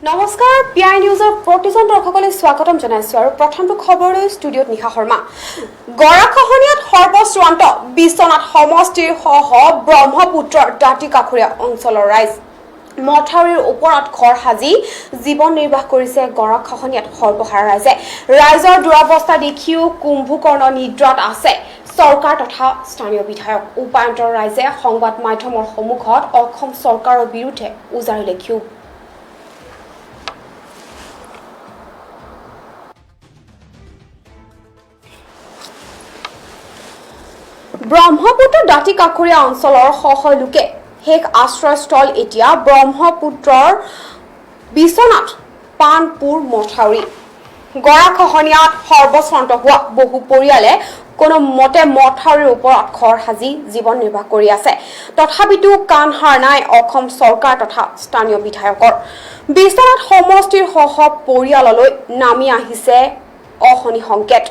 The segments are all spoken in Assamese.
নমস্কাৰ পিআই নিউজৰ প্ৰতিজন দৰ্শকলৈ স্বাগতম জনাইছো আৰু প্ৰথমটো খবৰলৈ ষ্টুডিঅ'ত নিশা শৰ্মা গৰাখহনীয়াত সৰ্বশ্ৰান্ত বিশ্বনাথ সমষ্টিৰ সহ ব্ৰহ্মপুত্ৰৰ দাঁতিকাষৰীয়া অঞ্চলৰ ৰাইজ মথাউৰিৰ ওপৰত ঘৰ সাজি জীৱন নিৰ্বাহ কৰিছে গৰাখহনীয়াত সৰ্বহাৰা ৰাইজৰ দুৰৱস্থা দেখিও কুম্ভকৰ্ণ নিদ্ৰাত আছে চৰকাৰ তথা স্থানীয় বিধায়ক উপায়ন্তৰ ৰাইজে সংবাদ মাধ্যমৰ সন্মুখত অসম চৰকাৰৰ বিৰুদ্ধে উজাৰিলে ক্ষোভ ব্ৰহ্মপুত্ৰ দাঁতিকাষৰীয়া অঞ্চলৰ শহ লোকে শেষ আশ্ৰয়স্থল এতিয়া ব্ৰহ্মপুত্ৰৰ বিশ্বনাথ পানপুৰ মথাউৰি গৰাখহনীয়াত সৰ্বশ্ৰান্ত হোৱা বহু পৰিয়ালে কোনো মতে মথাউৰিৰ ওপৰত ঘৰ সাজি জীৱন নিৰ্বাহ কৰি আছে তথাপিতো কাণ হাৰ নাই অসম চৰকাৰ তথা স্থানীয় বিধায়কৰ বিশ্বনাথ সমষ্টিৰ সহ পৰিয়াললৈ নামি আহিছে অশনি সংকেত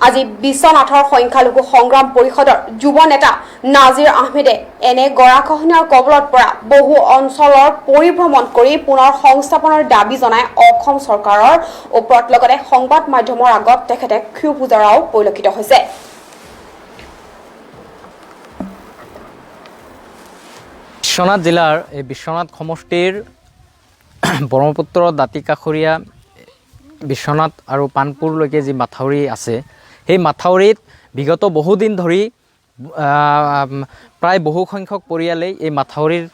আজি বিশ্বনাথৰ সংখ্যালঘু সংগ্ৰাম পৰিষদৰ যুৱ নেতা নাজিৰ আহমেদে এনে গৰাখহনীয়াৰ কবলত পৰা বহু অঞ্চলৰ পৰিভ্ৰমণ কৰি পুনৰ সংস্থাপনৰ দাবী জনাই অসম চৰকাৰৰ ওপৰত লগতে সংবাদ মাধ্যমৰ আগত তেখেতে ক্ষোভ উজৰাও পৰিলক্ষিত হৈছে বিশ্বনাথ জিলাৰ এই বিশ্বনাথ সমষ্টিৰ ব্ৰহ্মপুত্ৰ দাঁতিকাষৰীয়া বিশ্বনাথ আৰু পানপুৰলৈকে যি মাথাউৰি আছে সেই মাথাউৰিত বিগত বহুদিন ধৰি প্ৰায় বহু সংখ্যক পৰিয়ালেই এই মাথাউৰিৰ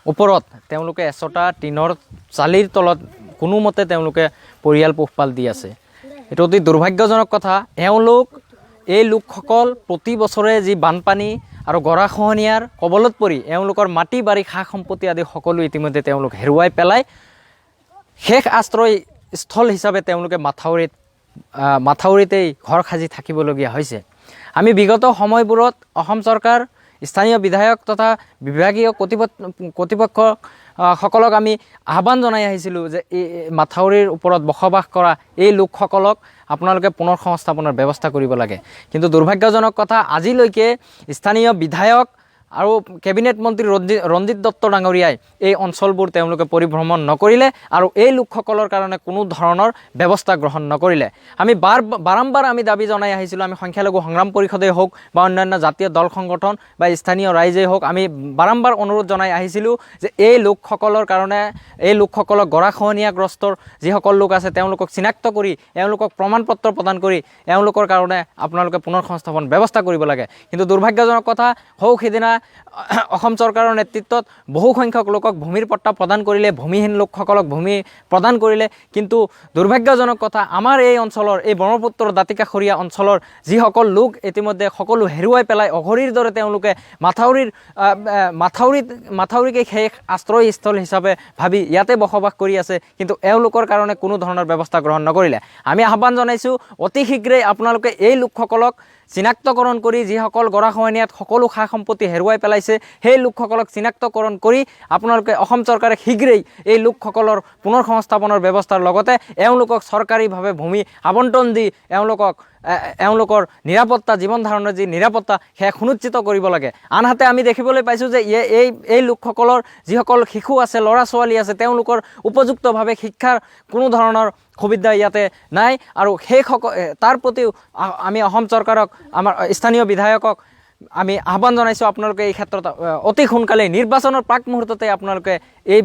ওপৰত তেওঁলোকে এচটা টিনৰ চালিৰ তলত কোনোমতে তেওঁলোকে পৰিয়াল পোহপাল দি আছে এইটো অতি দুৰ্ভাগ্যজনক কথা এই লোকসকল প্ৰতি বছৰে যি বানপানী আৰু গৰাখহনীয়াৰ কবলত পৰি এওঁলোকৰ মাটি বাৰী সা সম্পত্তি আদি সকলো ইতিমধ্যে তেওঁলোক হেৰুৱাই পেলাই শেষ আশ্ৰয়স্থল হিচাপে তেওঁলোকে মাথাউৰিতেই ঘৰ সাজি থাকিবলগীয়া হৈছে আমি বিগত সময়বোৰত অসম চৰকাৰ স্থানীয় বিধায়ক তথা বিভাগীয় কৰ্তৃপক্ষসকলক আমি আহ্বান জনাই আহিছিলোঁ যে এই মাথাউৰিৰ ওপৰত বসবাস কৰা এই লোকসকলক আপোনালোকে পুনৰ সংস্থাপনৰ ব্যৱস্থা কৰিব লাগে কিন্তু দুৰ্ভাগ্যজনক কথা আজিলৈকে স্থানীয় বিধায়ক আৰু কেবিনেট মন্ত্ৰী ৰঞ্জিত দত্ত ডাঙৰীয়াই এই অঞ্চলবোৰ তেওঁলোকে পৰিভ্ৰমণ নকৰিলে আৰু এই লোকসকলৰ কাৰণে কোনো ধৰণৰ ব্যৱস্থা গ্ৰহণ নকৰিলে আমি বাৰম্বাৰ আমি দাবী জনাই আহিছিলোঁ আমি সংখ্যালঘু সংগ্ৰাম পৰিষদেই হওক বা অন্যান্য জাতীয় দল সংগঠন বা স্থানীয় ৰাইজেই হওক আমি বাৰম্বাৰ অনুৰোধ জনাই আহিছিলোঁ যে এই লোকসকলৰ কাৰণে এই লোকসকলক গৰাখহনীয়াগ্ৰস্তৰ যিসকল লোক আছে তেওঁলোকক চিনাক্ত কৰি এওঁলোকক প্ৰমাণ পত্ৰ প্ৰদান কৰি এওঁলোকৰ কাৰণে আপোনালোকে পুনৰ সংস্থাপন ব্যৱস্থা কৰিব লাগে কিন্তু দুৰ্ভাগ্যজনক কথা হওক সেইদিনা অসম চৰকাৰৰ নেতৃত্বত বহু সংখ্যক লোকক ভূমিৰ পট্টা প্ৰদান কৰিলে ভূমিহীন লোকসকলক ভূমি প্ৰদান কৰিলে কিন্তু দুৰ্ভাগ্যজনক কথা আমাৰ এই অঞ্চলৰ এই ব্ৰহ্মপুত্ৰৰ দাঁতিকাষৰীয়া অঞ্চলৰ যিসকল লোক ইতিমধ্যে সকলো হেৰুৱাই পেলাই অঘৰীৰ দৰে তেওঁলোকে মাথাউৰিকে শেষ আশ্ৰয়স্থল হিচাপে ভাবি ইয়াতে বসবাস কৰি আছে কিন্তু এওঁলোকৰ কাৰণে কোনো ধৰণৰ ব্যৱস্থা গ্ৰহণ নকৰিলে আমি আহ্বান জনাইছোঁ অতি শীঘ্ৰেই আপোনালোকে এই লোকসকলক চিনাক্তকৰণ কৰি যিসকল গৰাখহনীয়াত সকলো সা সম্পত্তি হেৰুৱাই পেলাইছে সেই লোকসকলক চিনাক্তকৰণ কৰি আপোনালোকে অসম চৰকাৰে শীঘ্ৰেই এই লোকসকলৰ পুনৰ সংস্থাপনৰ ব্যৱস্থাৰ লগতে এওঁলোকক চৰকাৰীভাৱে ভূমি আবণ্টন দি এওঁলোকৰ নিৰাপত্তা জীৱন ধাৰণৰ যি নিৰাপত্তা সেয়া সুনিশ্চিত কৰিব লাগে আনহাতে আমি দেখিবলৈ পাইছোঁ যে এই লোকসকলৰ যিসকল শিশু আছে ল'ৰা ছোৱালী আছে তেওঁলোকৰ উপযুক্তভাৱে শিক্ষাৰ কোনো ধৰণৰ সুবিধা ইয়াতে নাই আৰু তাৰ প্ৰতিও আমি অসম চৰকাৰক আমাৰ স্থানীয় বিধায়কক আমি আহ্বান জনাইছোঁ আপোনালোকে এই ক্ষেত্ৰত অতি সোনকালে নিৰ্বাচনৰ প্ৰাক মুহূৰ্ততে আপোনালোকে এই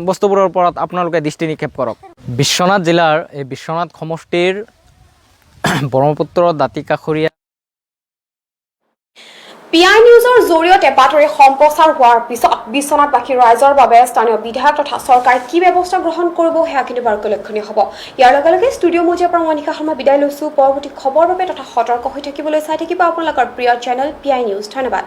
বস্তুবোৰৰ ওপৰত আপোনালোকে দৃষ্টি নিক্ষেপ কৰক বিশ্বনাথ জিলাৰ এই বিশ্বনাথ সমষ্টিৰ ব্ৰহ্মপুত্ৰ দাঁতিকাষৰীয়া পিআই নিউজৰ জৰিয়তে বাতৰি সম্প্ৰচাৰ হোৱাৰ পিছত বিশ্বনাথবাসী ৰাইজৰ বাবে স্থানীয় বিধায়ক তথা চৰকাৰে কি ব্যৱস্থা গ্ৰহণ কৰিব সেয়া কিন্তু বাৰুকৈ লক্ষণীয় হ'ব ইয়াৰ লগে লগে ষ্টুডিঅ' মজিয়াৰ পৰা মই নিশা শৰ্মা বিদায় লৈছোঁ পৰৱৰ্তী খবৰৰ বাবে তথা সতৰ্ক হৈ থাকিবলৈ চাই থাকিব আপোনালোকৰ প্ৰিয় চেনেল পিআই নিউজ ধন্যবাদ